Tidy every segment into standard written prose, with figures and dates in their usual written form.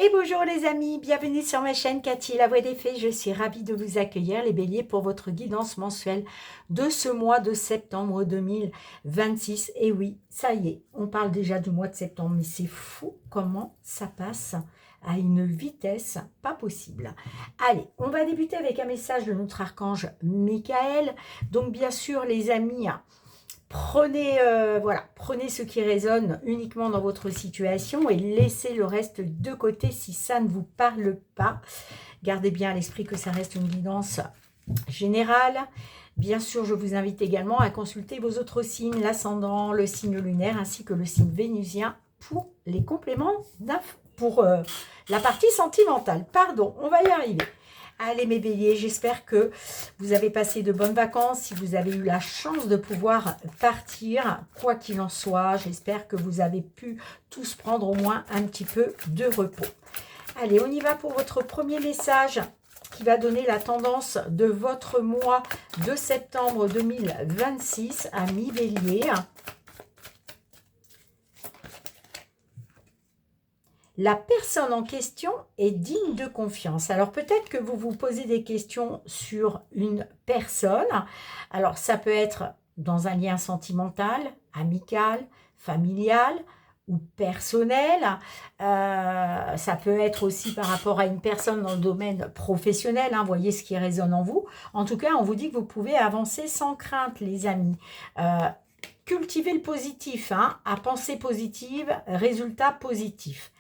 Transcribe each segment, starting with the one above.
Et bonjour les amis, bienvenue sur ma chaîne Cathy, la voix des fées. Je suis ravie de vous accueillir les béliers pour votre guidance mensuelle de ce mois de septembre 2026. Et oui, ça y est, on parle déjà du mois de septembre, mais c'est fou comment ça passe à une vitesse pas possible. Allez, on va débuter avec un message de notre archange Michael. Donc bien sûr les amis, prenez, prenez ce qui résonne uniquement dans votre situation et laissez le reste de côté si ça ne vous parle pas. Gardez bien à l'esprit que ça reste une guidance générale. Bien sûr, je vous invite également à consulter vos autres signes, l'ascendant, le signe lunaire ainsi que le signe vénusien pour les compléments pour la partie sentimentale. Pardon, on va y arriver. Allez mes béliers, j'espère que vous avez passé de bonnes vacances. Si vous avez eu la chance de pouvoir partir, quoi qu'il en soit, j'espère que vous avez pu tous prendre au moins un petit peu de repos. Allez, on y va pour votre premier message qui va donner la tendance de votre mois de septembre 2026 à mi-bélier. La personne en question est digne de confiance. Alors peut-être que vous vous posez des questions sur une personne. Alors ça peut être dans un lien sentimental, amical, familial ou personnel. Ça peut être aussi par rapport à une personne dans le domaine professionnel. Voyez ce qui résonne en vous. En tout cas, on vous dit que vous pouvez avancer sans crainte, les amis. Cultivez le positif, à pensée positive, résultat positif.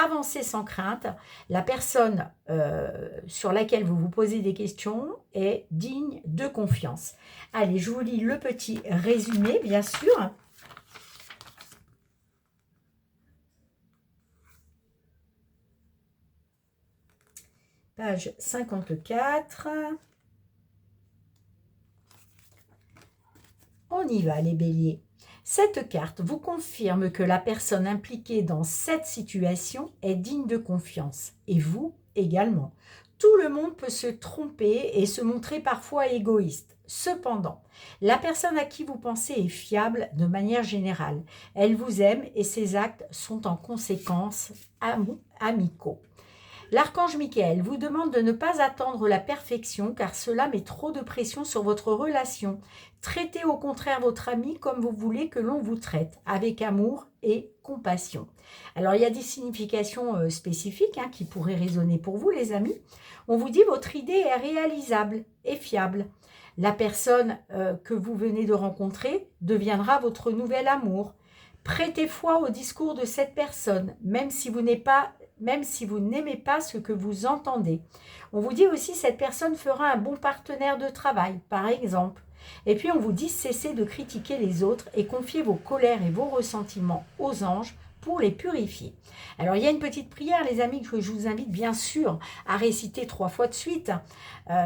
Avancez sans crainte. La personne sur laquelle vous vous posez des questions est digne de confiance. Allez, je vous lis le petit résumé, bien sûr. Page 54. On y va, les béliers. Cette carte vous confirme que la personne impliquée dans cette situation est digne de confiance, et vous également. Tout le monde peut se tromper et se montrer parfois égoïste. Cependant, la personne à qui vous pensez est fiable de manière générale. Elle vous aime et ses actes sont en conséquence amicaux. L'archange Michael vous demande de ne pas attendre la perfection car cela met trop de pression sur votre relation. Traitez au contraire votre ami comme vous voulez que l'on vous traite, avec amour et compassion. Alors il y a des significations spécifiques qui pourraient résonner pour vous les amis. On vous dit votre idée est réalisable et fiable. La personne que vous venez de rencontrer deviendra votre nouvel amour. Prêtez foi au discours de cette personne, même si vous n'aimez pas ce que vous entendez. On vous dit aussi que cette personne fera un bon partenaire de travail, par exemple. Et puis on vous dit cessez de critiquer les autres et confiez vos colères et vos ressentiments aux anges pour les purifier. Alors il y a une petite prière les amis que je vous invite bien sûr à réciter 3 fois de suite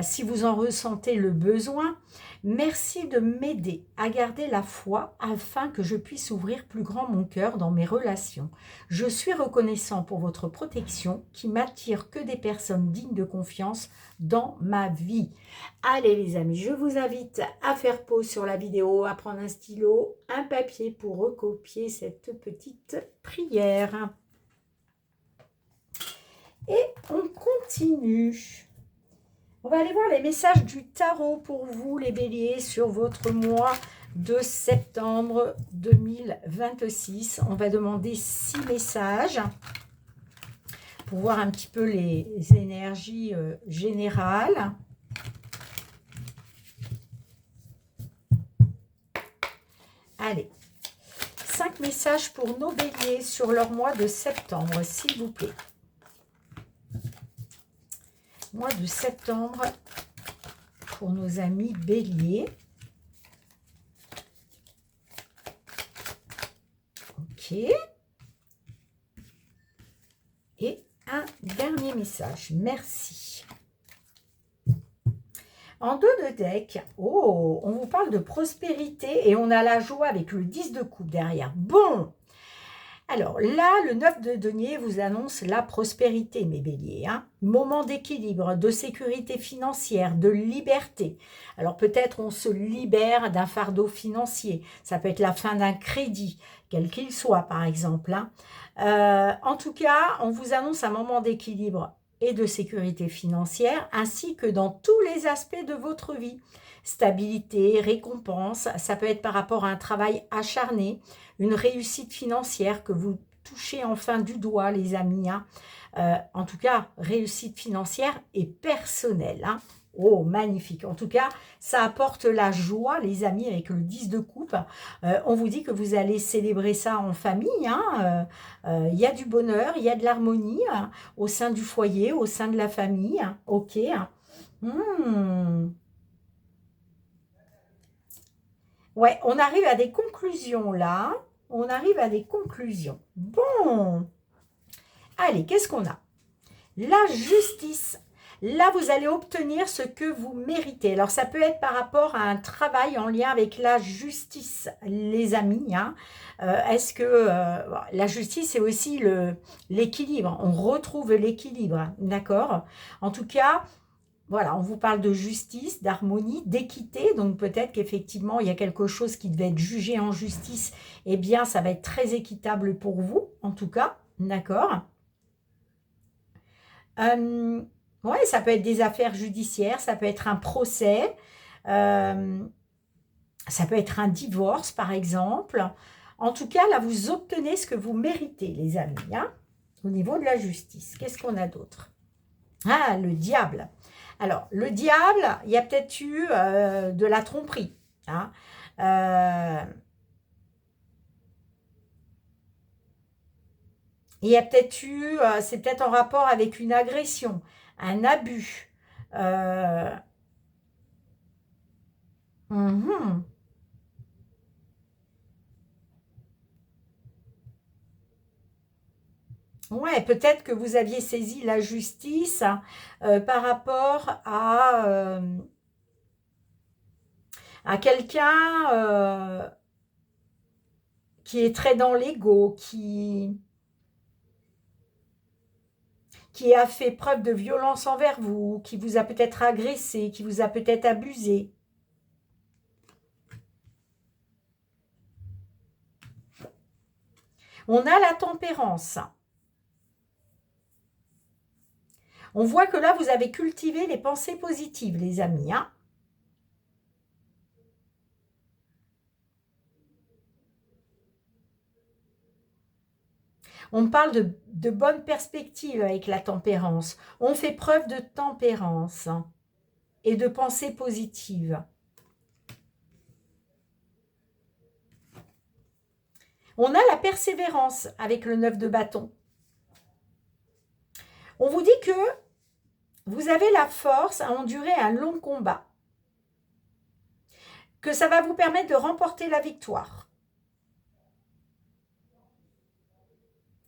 si vous en ressentez le besoin. Merci de m'aider à garder la foi afin que je puisse ouvrir plus grand mon cœur dans mes relations. Je suis reconnaissant pour votre protection qui m'attire que des personnes dignes de confiance dans ma vie. Allez les amis, je vous invite à faire pause sur la vidéo, à prendre un stylo, un papier pour recopier cette petite prière. Et on continue. On va aller voir les messages du tarot pour vous, les béliers, sur votre mois de septembre 2026. On va demander 6 messages pour voir un petit peu les énergies générales. Allez, 5 messages pour nos béliers sur leur mois de septembre, s'il vous plaît. Mois de septembre pour nos amis béliers. Ok. Et un dernier message. Merci. En dos de deck, on vous parle de prospérité et on a la joie avec le 10 de coupe derrière. Bon, Alors là, le 9 de denier vous annonce la prospérité, mes béliers. Hein. Moment d'équilibre, de sécurité financière, de liberté. Alors peut-être on se libère d'un fardeau financier. Ça peut être la fin d'un crédit, quel qu'il soit par exemple. Hein. En tout cas, on vous annonce un moment d'équilibre et de sécurité financière, ainsi que dans tous les aspects de votre vie. Stabilité, récompense, ça peut être par rapport à un travail acharné, une réussite financière que vous touchez enfin du doigt, les amis. Hein. En tout cas, réussite financière et personnelle. Hein. Oh, magnifique. En tout cas, ça apporte la joie, les amis, avec le 10 de coupe. On vous dit que vous allez célébrer ça en famille. Hein. Il y a du bonheur, il y a de l'harmonie hein, au sein du foyer, au sein de la famille. Hein. Ok. Hein. Ouais, on arrive à des conclusions là. On arrive à des conclusions. Bon. Allez, qu'est-ce qu'on a? La justice. Là, vous allez obtenir ce que vous méritez. Alors, ça peut être par rapport à un travail en lien avec la justice, les amis. Hein. Est-ce que la justice, c'est aussi l'équilibre. On retrouve l'équilibre, d'accord? En tout cas, voilà, on vous parle de justice, d'harmonie, d'équité. Donc, peut-être qu'effectivement, il y a quelque chose qui devait être jugé en justice. Eh bien, ça va être très équitable pour vous, en tout cas, d'accord? Ouais, ça peut être des affaires judiciaires, ça peut être un procès, euh, ça peut être un divorce, par exemple. En tout cas, là, vous obtenez ce que vous méritez, les amis, hein, au niveau de la justice. Qu'est-ce qu'on a d'autre? Ah, le diable. Alors, le diable, il y a peut-être eu de la tromperie. Hein. Il y a peut-être eu, c'est peut-être en rapport avec une agression, un abus. Euh, mhm. Ouais, peut-être que vous aviez saisi la justice par rapport à quelqu'un qui est très dans l'ego, qui a fait preuve de violence envers vous, qui vous a peut-être agressé, qui vous a peut-être abusé. On a la tempérance. On voit que là, vous avez cultivé les pensées positives, les amis. Hein. On parle de bonnes perspectives avec la tempérance. On fait preuve de tempérance et de pensées positives. On a la persévérance avec le 9 de bâton. On vous dit que vous avez la force à endurer un long combat, que ça va vous permettre de remporter la victoire.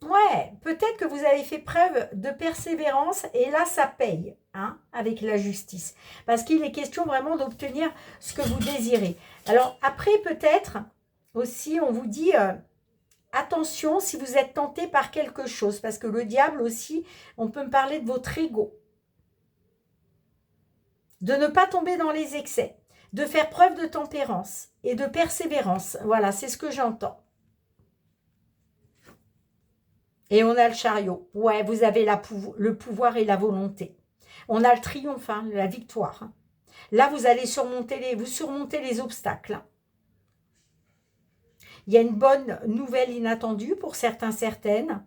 Ouais, peut-être que vous avez fait preuve de persévérance et là, ça paye hein, avec la justice. Parce qu'il est question vraiment d'obtenir ce que vous désirez. Alors après, peut-être aussi, on vous dit... attention si vous êtes tenté par quelque chose, parce que le diable aussi, on peut me parler de votre ego. De ne pas tomber dans les excès, de faire preuve de tempérance et de persévérance. Voilà, c'est ce que j'entends. Et on a le chariot. Ouais, vous avez le pouvoir et la volonté. On a le triomphe, hein, la victoire. Hein. Là, vous allez vous surmonter les obstacles. Hein. Il y a une bonne nouvelle inattendue pour certains, certaines.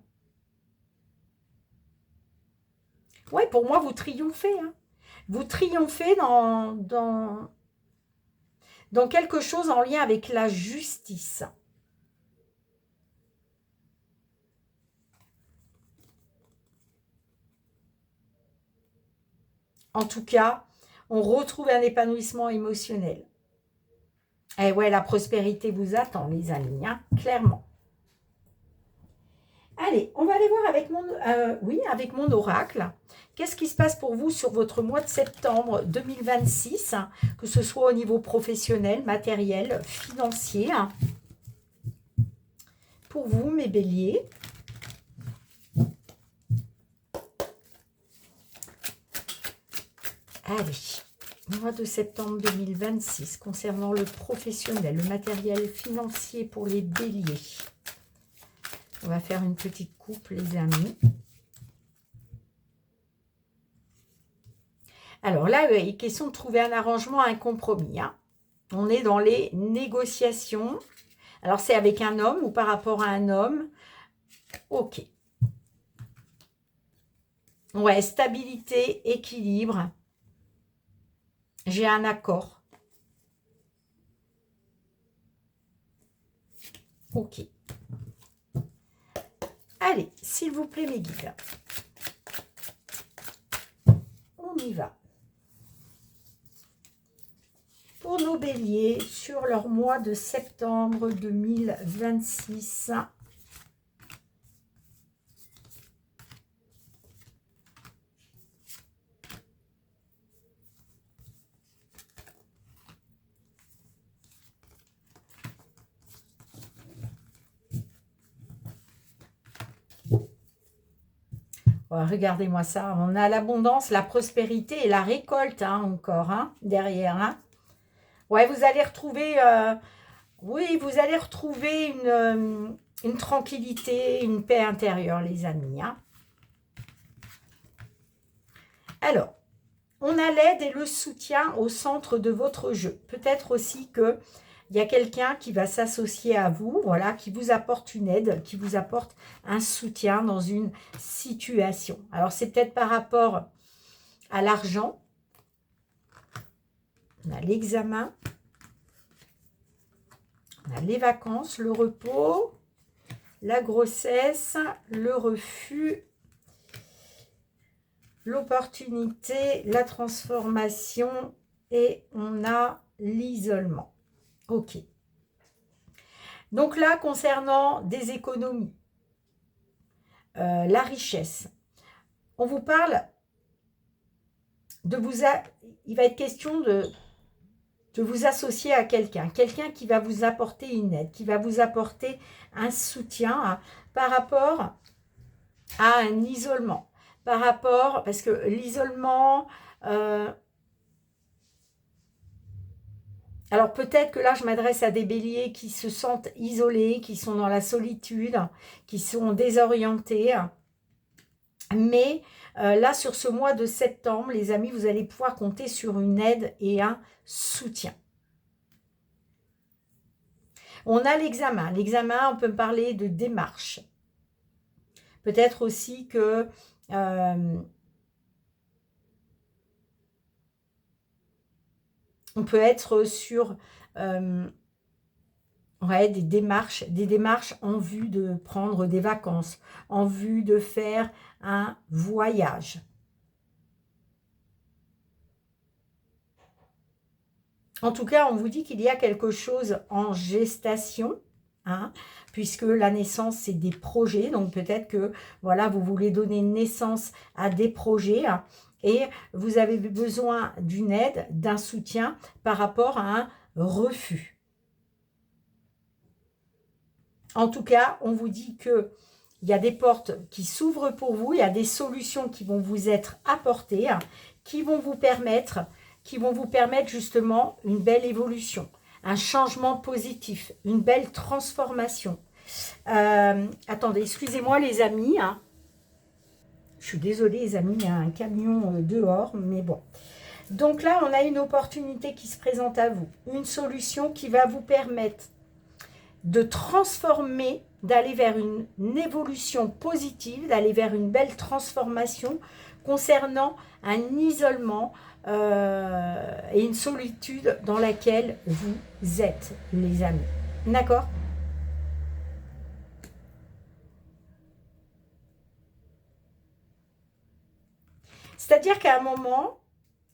Ouais, pour moi, vous triomphez. Hein. Vous triomphez dans quelque chose en lien avec la justice. En tout cas, on retrouve un épanouissement émotionnel. Et ouais, la prospérité vous attend, les amis, hein, clairement. Allez, on va aller voir avec mon oracle. Qu'est-ce qui se passe pour vous sur votre mois de septembre 2026, hein, que ce soit au niveau professionnel, matériel, financier, hein, pour vous, mes béliers. Allez, mois de septembre 2026, concernant le professionnel, le matériel financier pour les béliers. On va faire une petite coupe, les amis. Alors là, il est question de trouver un arrangement, un compromis. Hein. On est dans les négociations. Alors, c'est avec un homme ou par rapport à un homme. Ok. Ouais, stabilité, équilibre. J'ai un accord. Ok. Allez, s'il vous plaît, mes guides. On y va. Pour nos béliers, sur leur mois de septembre 2026. Regardez-moi ça, on a l'abondance, la prospérité et la récolte hein, encore hein, derrière. Hein. Ouais, vous allez retrouver, oui, vous allez retrouver une tranquillité, une paix intérieure, les amis. Hein. Alors, on a l'aide et le soutien au centre de votre jeu. Peut-être aussi que il y a quelqu'un qui va s'associer à vous, voilà, qui vous apporte une aide, qui vous apporte un soutien dans une situation. Alors, c'est peut-être par rapport à l'argent. On a l'examen. On a les vacances, le repos, la grossesse, le refus, l'opportunité, la transformation et on a l'isolement. Ok. Donc là, concernant des économies, la richesse, on vous parle de vous... Il va être question de vous associer à quelqu'un qui va vous apporter une aide, qui va vous apporter un soutien hein, par rapport à un isolement, par rapport, parce que l'isolement... alors peut-être que là, je m'adresse à des béliers qui se sentent isolés, qui sont dans la solitude, qui sont désorientés. Mais là, sur ce mois de septembre, les amis, vous allez pouvoir compter sur une aide et un soutien. On a l'examen. L'examen, on peut parler de démarche. Peut-être aussi que... on peut être sur ouais, des démarches en vue de prendre des vacances, en vue de faire un voyage. En tout cas, on vous dit qu'il y a quelque chose en gestation, hein, puisque la naissance, c'est des projets. Donc, peut-être que voilà, vous voulez donner naissance à des projets hein, et vous avez besoin d'une aide, d'un soutien par rapport à un refus. En tout cas, on vous dit qu'il y a des portes qui s'ouvrent pour vous, il y a des solutions qui vont vous être apportées, hein, qui vont vous permettre justement une belle évolution, un changement positif, une belle transformation. Attendez, excusez-moi les amis, hein. Je suis désolée les amis, il y a un camion dehors, mais bon. Donc là, on a une opportunité qui se présente à vous, une solution qui va vous permettre de transformer, d'aller vers une évolution positive, d'aller vers une belle transformation concernant un isolement et une solitude dans laquelle vous êtes, les amis. D'accord ? C'est-à-dire qu'à un moment,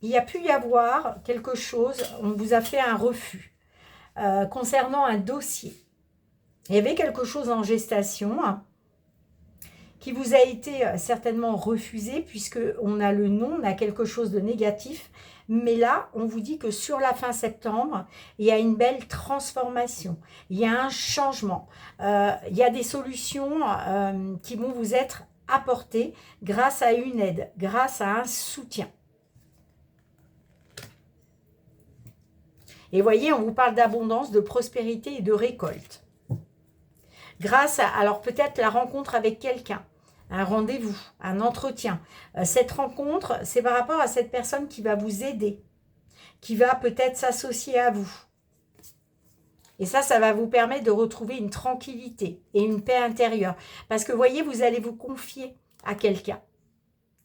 il y a pu y avoir quelque chose, on vous a fait un refus concernant un dossier. Il y avait quelque chose en gestation qui vous a été certainement refusé, puisque on a le non, on a quelque chose de négatif. Mais là, on vous dit que sur la fin septembre, il y a une belle transformation, il y a un changement, il y a des solutions qui vont vous être apportées grâce à une aide, grâce à un soutien. Et voyez, on vous parle d'abondance, de prospérité et de récolte. Grâce à, alors peut-être la rencontre avec quelqu'un, un rendez-vous, un entretien. Cette rencontre, c'est par rapport à cette personne qui va vous aider, qui va peut-être s'associer à vous. Et ça va vous permettre de retrouver une tranquillité et une paix intérieure. Parce que vous voyez, vous allez vous confier à quelqu'un.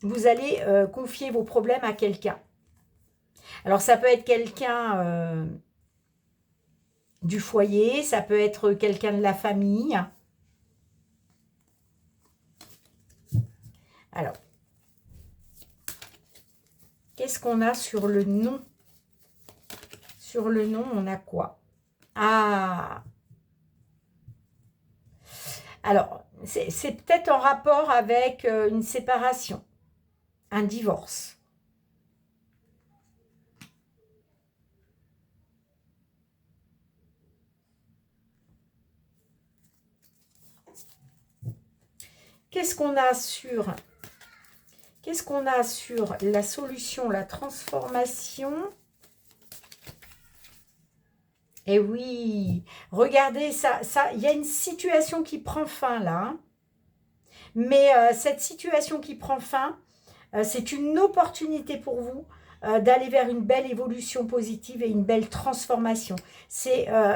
Vous allez confier vos problèmes à quelqu'un. Alors ça peut être quelqu'un du foyer, ça peut être quelqu'un de la famille. Alors, qu'est-ce qu'on a sur le non? Sur le non, on a quoi? Ah! Alors, c'est peut-être en rapport avec une séparation, un divorce. Qu'est-ce qu'on a sur la solution, la transformation? Eh oui, regardez, il y a une situation qui prend fin là. Hein. Mais cette situation qui prend fin, c'est une opportunité pour vous d'aller vers une belle évolution positive et une belle transformation.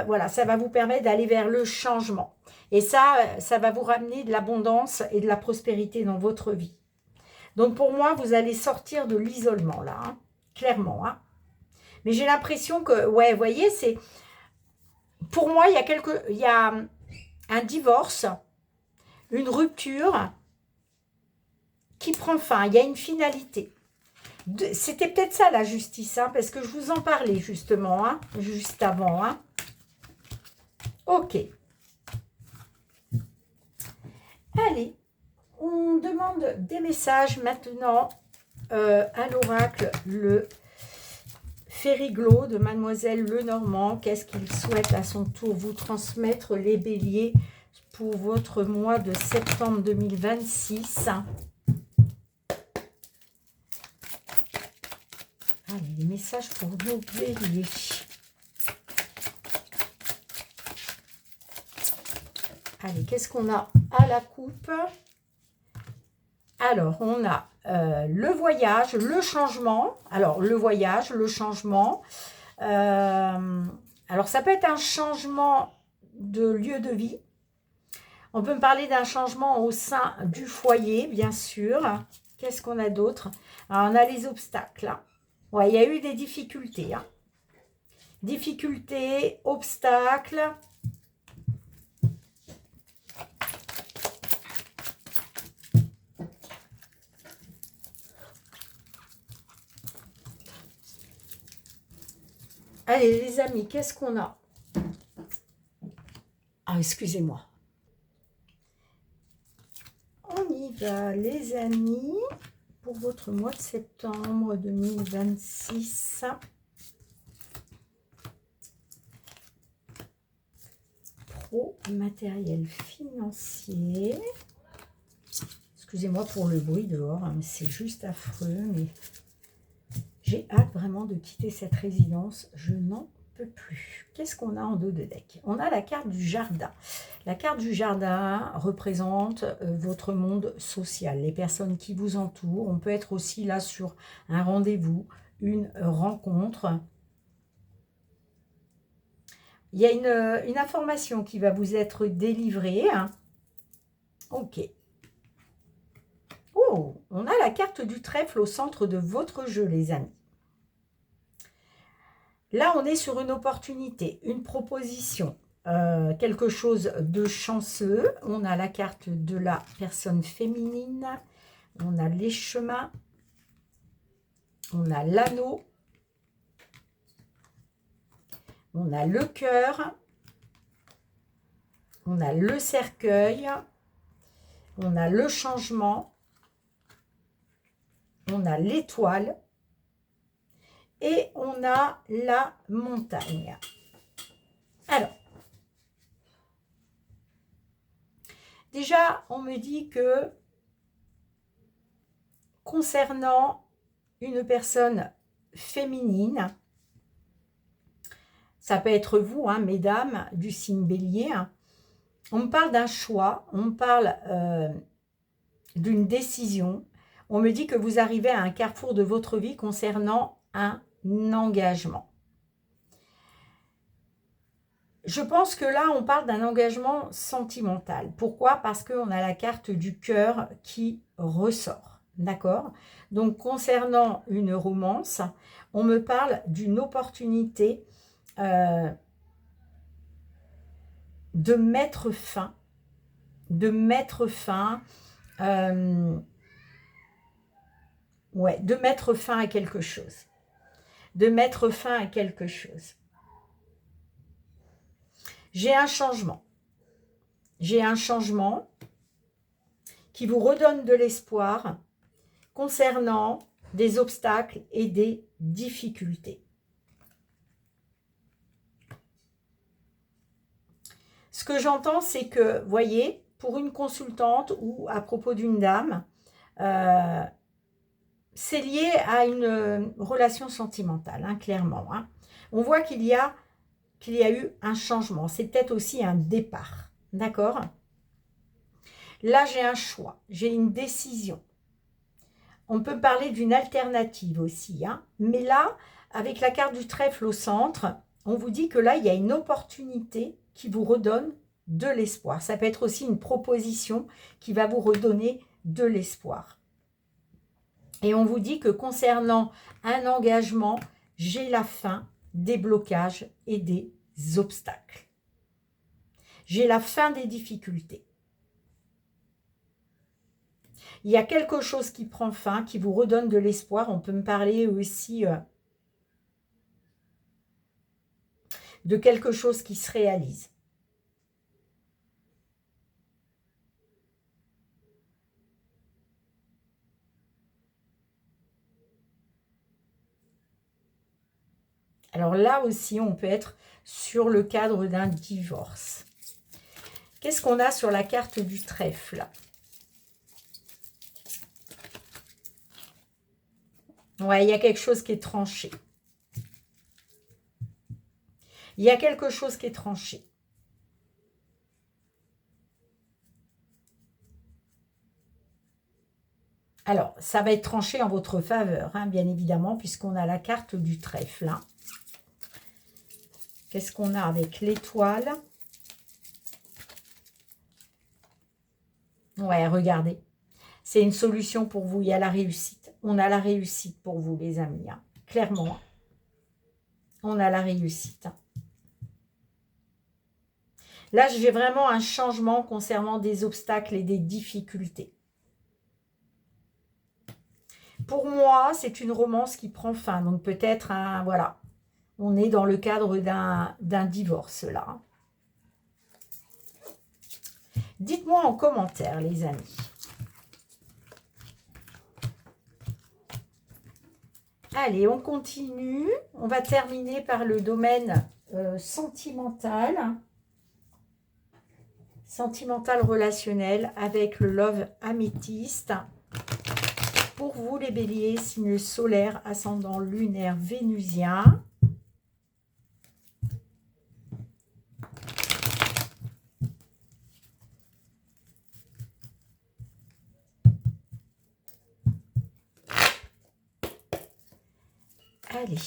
Voilà, ça va vous permettre d'aller vers le changement. Et ça va vous ramener de l'abondance et de la prospérité dans votre vie. Donc pour moi, vous allez sortir de l'isolement là, hein, clairement. Hein. Mais j'ai l'impression que, ouais, vous voyez, c'est... Pour moi, il y a un divorce, une rupture qui prend fin. Il y a une finalité. C'était peut-être ça la justice, hein, parce que je vous en parlais justement, hein, juste avant. Hein. Ok. Allez, on demande des messages maintenant à l'oracle, le Fériglo de Mademoiselle Lenormand. Qu'est-ce qu'il souhaite à son tour vous transmettre, les béliers, pour votre mois de septembre 2026? Allez, les messages pour nos béliers. Allez, qu'est-ce qu'on a à la coupe? Alors, on a le voyage, le changement. Alors, le voyage, le changement. Alors, ça peut être un changement de lieu de vie. On peut me parler d'un changement au sein du foyer, bien sûr. Qu'est-ce qu'on a d'autre? On a les obstacles. Ouais, il y a eu des difficultés. Hein. Difficultés, obstacles. Allez, les amis, qu'est-ce qu'on a? Ah, excusez-moi. On y va, les amis, pour votre mois de septembre 2026. Pro, matériel financier. Excusez-moi pour le bruit dehors, hein, c'est juste affreux, mais j'ai hâte vraiment de quitter cette résidence. Je n'en peux plus. Qu'est-ce qu'on a en dos de deck? On a la carte du jardin. La carte du jardin représente votre monde social, les personnes qui vous entourent. On peut être aussi là sur un rendez-vous, une rencontre. Il y a une information qui va vous être délivrée. Ok. Oh, on a la carte du trèfle au centre de votre jeu, les amis. Là, on est sur une opportunité, une proposition, quelque chose de chanceux. On a la carte de la personne féminine, on a les chemins, on a l'anneau, on a le cœur, on a le cercueil, on a le changement, on a l'étoile et on a la montagne. Alors, déjà, on me dit que concernant une personne féminine, ça peut être vous, hein, mesdames, du signe bélier, hein, on me parle d'un choix, on me parle d'une décision. On me dit que vous arrivez à un carrefour de votre vie concernant un engagement. Je pense que là, on parle d'un engagement sentimental. Pourquoi? Parce qu'on a la carte du cœur qui ressort. D'accord? Donc, concernant une romance, on me parle d'une opportunité de mettre fin, de mettre fin à quelque chose. De mettre fin à quelque chose. J'ai un changement. J'ai un changement qui vous redonne de l'espoir concernant des obstacles et des difficultés. Ce que j'entends, c'est que, voyez, pour une consultante ou à propos d'une dame, c'est lié à une relation sentimentale, hein, clairement. Hein. On voit qu'il y a eu un changement. C'est peut-être aussi un départ. D'accord? Là, j'ai un choix. J'ai une décision. On peut parler d'une alternative aussi. Hein. Mais là, avec la carte du trèfle au centre, on vous dit que là, il y a une opportunité qui vous redonne de l'espoir. Ça peut être aussi une proposition qui va vous redonner de l'espoir. Et on vous dit que concernant un engagement, j'ai la fin des blocages et des obstacles. J'ai la fin des difficultés. Il y a quelque chose qui prend fin, qui vous redonne de l'espoir. On peut me parler aussi de quelque chose qui se réalise. Alors là aussi, on peut être sur le cadre d'un divorce. Qu'est-ce qu'on a sur la carte du trèfle? Ouais, il y a quelque chose qui est tranché. Il y a quelque chose qui est tranché. Alors, ça va être tranché en votre faveur, hein, bien évidemment, puisqu'on a la carte du trèfle. Hein. Qu'est-ce qu'on a avec l'étoile? Ouais, regardez. C'est une solution pour vous. Il y a la réussite. On a la réussite pour vous, les amis. Hein. Clairement. On a la réussite. Là, j'ai vraiment un changement concernant des obstacles et des difficultés. Pour moi, c'est une romance qui prend fin. Donc peut-être, voilà, on est dans le cadre d'un divorce, là. Dites-moi en commentaire, les amis. Allez, on continue. On va terminer par le domaine sentimental. Sentimental relationnel avec le Love Améthyste. Pour vous, les béliers, signe solaire, ascendant lunaire, vénusien. Allez,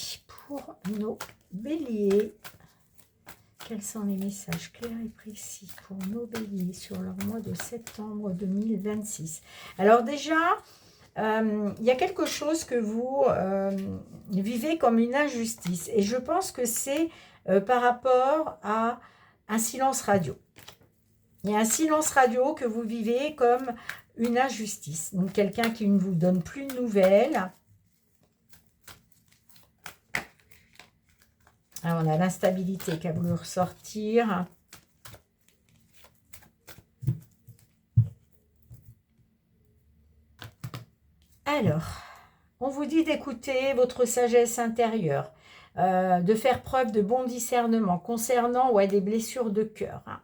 pour nos béliers, quels sont les messages clairs et précis pour nos béliers sur leur mois de septembre 2026? Alors déjà, il y a quelque chose que vous vivez comme une injustice. Et je pense que c'est par rapport à un silence radio. Il y a un silence radio que vous vivez comme une injustice. Donc quelqu'un qui ne vous donne plus de nouvelles. Alors, on a l'instabilité qui a voulu ressortir. Alors, on vous dit d'écouter votre sagesse intérieure, de faire preuve de bon discernement concernant des blessures de cœur. Hein.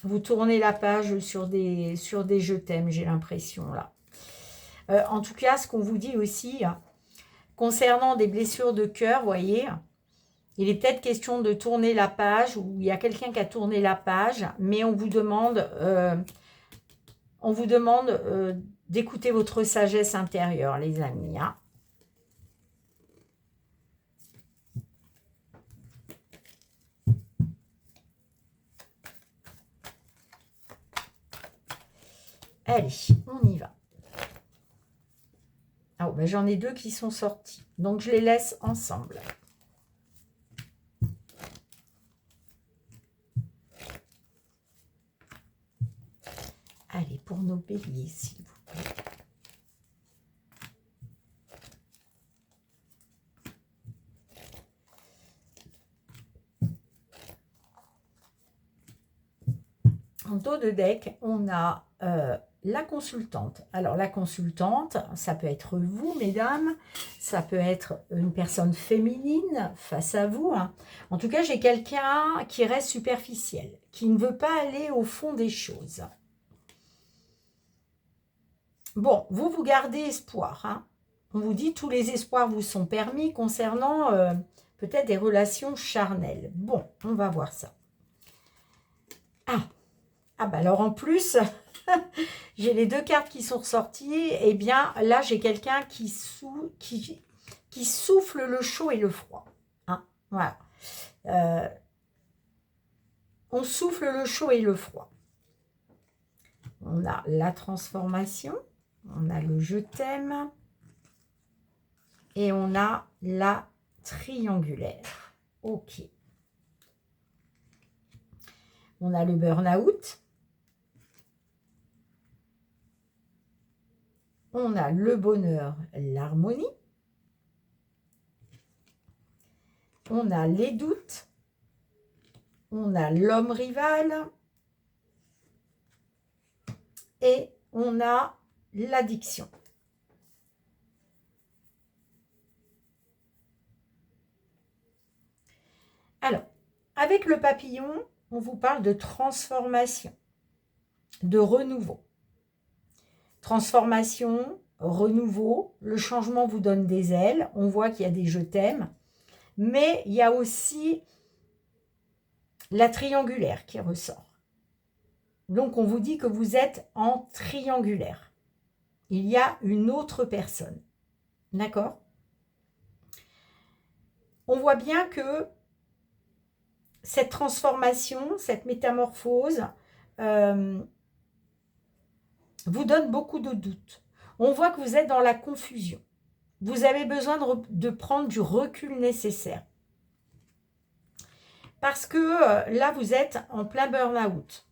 Vous tournez la page sur des je t'aime, j'ai l'impression là. En tout cas, ce qu'on vous dit aussi, concernant des blessures de cœur, voyez, il est peut-être question de tourner la page, ou il y a quelqu'un qui a tourné la page, mais on vous demande d'écouter votre sagesse intérieure, les amis. Hein. Allez, on y va. Ah, ben j'en ai deux qui sont sortis, donc je les laisse ensemble. Allez, pour nos béliers, s'il vous plaît. En dos de deck, on a la consultante. Alors, la consultante, ça peut être vous, mesdames, ça peut être une personne féminine face à vous. Hein. En tout cas, j'ai quelqu'un qui reste superficiel, qui ne veut pas aller au fond des choses. Bon, vous gardez espoir. Hein. On vous dit tous les espoirs vous sont permis concernant peut-être des relations charnelles. Bon, on va voir ça. Ah bah alors en plus, j'ai les deux cartes qui sont ressorties. Eh bien, là, j'ai quelqu'un qui souffle le chaud et le froid. Hein, voilà. On souffle le chaud et le froid. On a la transformation. On a le je t'aime. Et on a la triangulaire. Ok. On a le burn-out. On a le bonheur, l'harmonie. On a les doutes. On a l'homme rival. Et on a l'addiction. Alors, avec le papillon, on vous parle de transformation, de renouveau. Transformation, renouveau, le changement vous donne des ailes. On voit qu'il y a des je t'aime. Mais il y a aussi la triangulaire qui ressort. Donc, on vous dit que vous êtes en triangulaire. Il y a une autre personne. D'accord? On voit bien que cette transformation, cette métamorphose, vous donne beaucoup de doutes. On voit que vous êtes dans la confusion. Vous avez besoin de prendre du recul nécessaire. Parce que là, vous êtes en plein burn-out.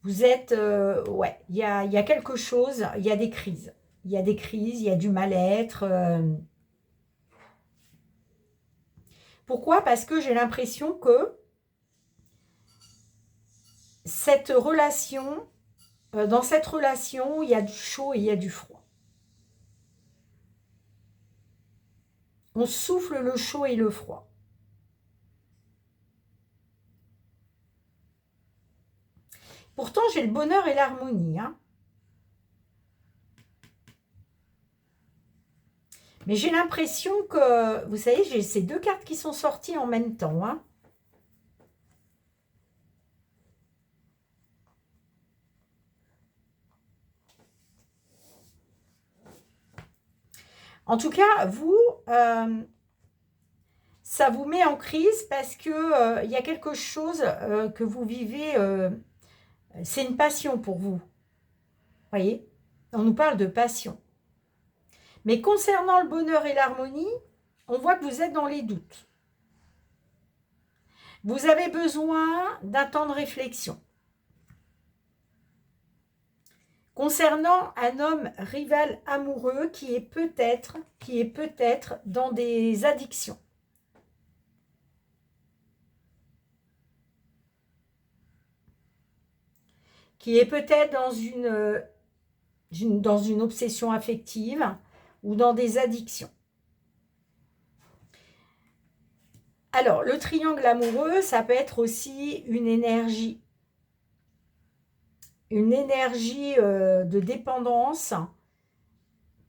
Vous êtes, il y a quelque chose, il y a des crises. Il y a des crises, il y a du mal-être. Pourquoi? Parce que j'ai l'impression que cette relation, dans cette relation, il y a du chaud et il y a du froid. On souffle le chaud et le froid. Pourtant, j'ai le bonheur et l'harmonie. Hein. Mais j'ai l'impression que, vous savez, j'ai ces deux cartes qui sont sorties en même temps. Hein. En tout cas, vous, ça vous met en crise parce que il y a quelque chose que vous vivez, c'est une passion pour vous. Voyez, on nous parle de passion. Mais concernant le bonheur et l'harmonie, on voit que vous êtes dans les doutes. Vous avez besoin d'un temps de réflexion. Concernant un homme rival amoureux qui est peut-être dans des addictions. Qui est peut-être dans une dans une obsession affective ou dans des addictions. Alors, le triangle amoureux, ça peut être aussi une énergie de dépendance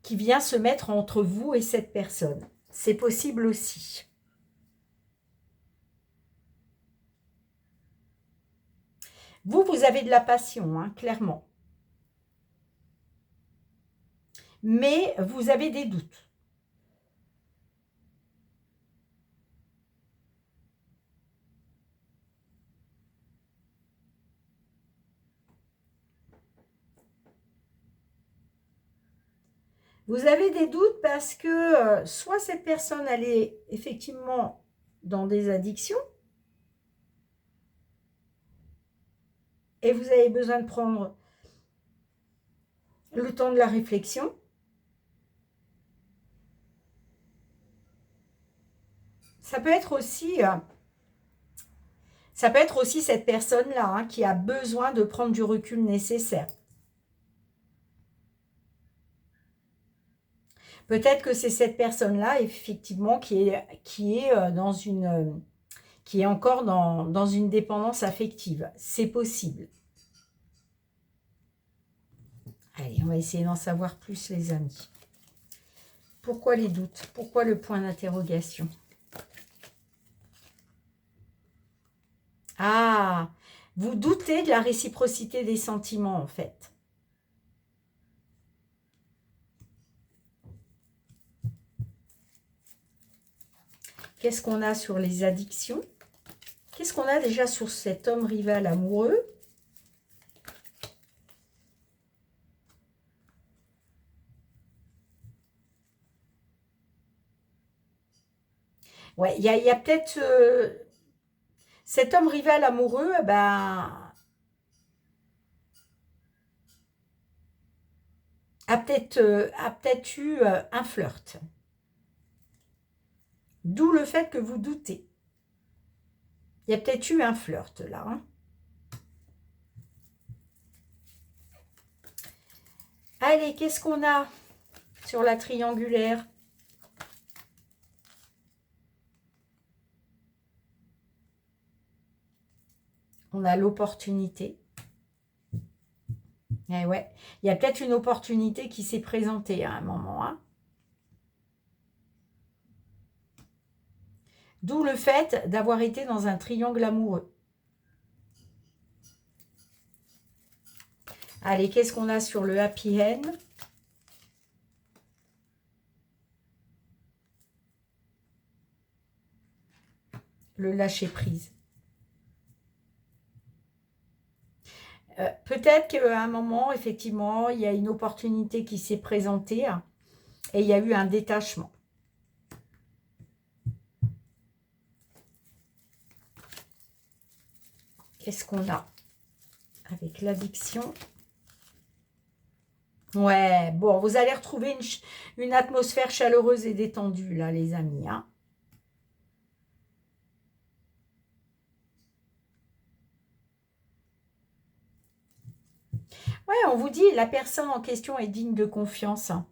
qui vient se mettre entre vous et cette personne. C'est possible aussi. Vous avez de la passion, hein, clairement. Mais vous avez des doutes. Vous avez des doutes parce que soit cette personne, elle est effectivement dans des addictions et vous avez besoin de prendre le temps de la réflexion. Ça peut être aussi cette personne-là, hein, qui a besoin de prendre du recul nécessaire. Peut-être que c'est cette personne-là, effectivement, qui est encore dans une dépendance affective. C'est possible. Allez, on va essayer d'en savoir plus, les amis. Pourquoi les doutes? Pourquoi le point d'interrogation? Ah, vous doutez de la réciprocité des sentiments, en fait. Qu'est-ce qu'on a sur les addictions? Qu'est-ce qu'on a déjà sur cet homme rival amoureux? Ouais, il y a peut-être cet homme rival amoureux, ben, a peut-être eu un flirt. D'où le fait que vous doutez. Il y a peut-être eu un flirt là. Hein. Allez, qu'est-ce qu'on a sur la triangulaire? On a l'opportunité. Eh ouais, il y a peut-être une opportunité qui s'est présentée à un moment. Hein. D'où le fait d'avoir été dans un triangle amoureux. Allez, qu'est-ce qu'on a sur le happy end? Le lâcher-prise. Peut-être qu'à un moment, effectivement, il y a une opportunité qui s'est présentée hein, et il y a eu un détachement. Qu'est-ce qu'on a avec l'addiction? Ouais, bon, vous allez retrouver une atmosphère chaleureuse et détendue, là, les amis. Hein. Ouais, on vous dit, la personne en question est digne de confiance. Hein.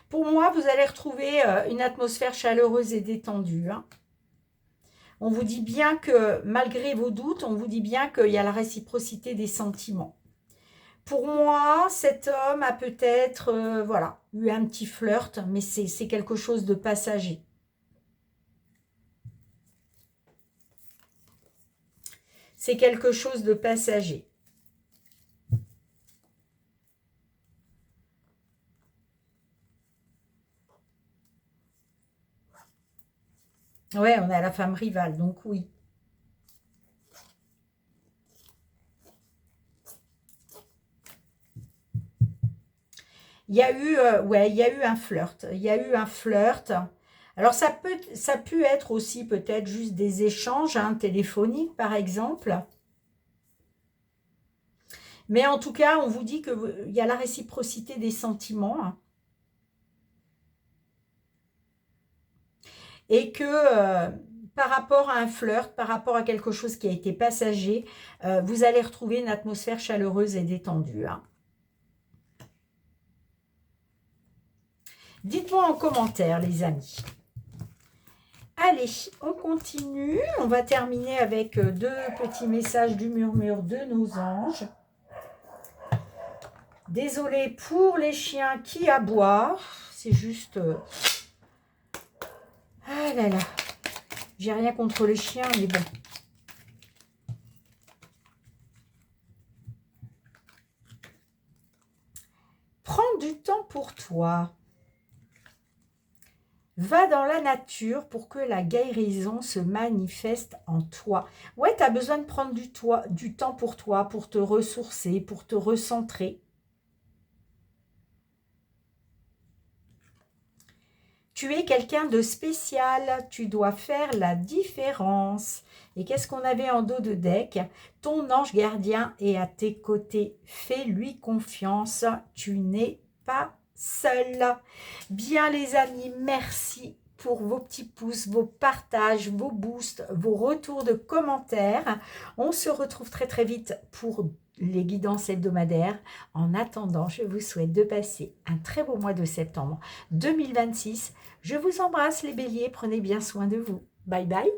Pour moi, vous allez retrouver une atmosphère chaleureuse et détendue. Hein. On vous dit bien que, malgré vos doutes, on vous dit bien qu'il y a la réciprocité des sentiments. Pour moi, cet homme a peut-être voilà, eu un petit flirt, mais c'est quelque chose de passager. C'est quelque chose de passager. Ouais, on a la femme rivale, donc oui. Il y a eu, ouais, il y a eu un flirt. Il y a eu un flirt. Alors, ça peut être aussi peut-être juste des échanges hein, téléphoniques, par exemple. Mais en tout cas, on vous dit qu'il y a la réciprocité des sentiments. Hein, et que par rapport à un flirt, par rapport à quelque chose qui a été passager, vous allez retrouver une atmosphère chaleureuse et détendue. Hein. Dites-moi en commentaire, les amis. Allez, on continue. On va terminer avec 2 petits messages du murmure de nos anges. Désolée pour les chiens qui aboient. C'est juste... Ah là là. J'ai rien contre les chiens, mais bon. Prends du temps pour toi. Va dans la nature pour que la guérison se manifeste en toi. Ouais, tu as besoin de prendre du temps pour toi, pour te ressourcer, pour te recentrer. Tu es quelqu'un de spécial, tu dois faire la différence. Et qu'est-ce qu'on avait en dos de deck? Ton ange gardien est à tes côtés. Fais-lui confiance, tu n'es pas seul. Bien les amis, merci pour vos petits pouces, vos partages, vos boosts, vos retours de commentaires. On se retrouve très très vite pour les guidances hebdomadaires. En attendant, je vous souhaite de passer un très beau mois de septembre 2026. Je vous embrasse les béliers, prenez bien soin de vous. Bye bye.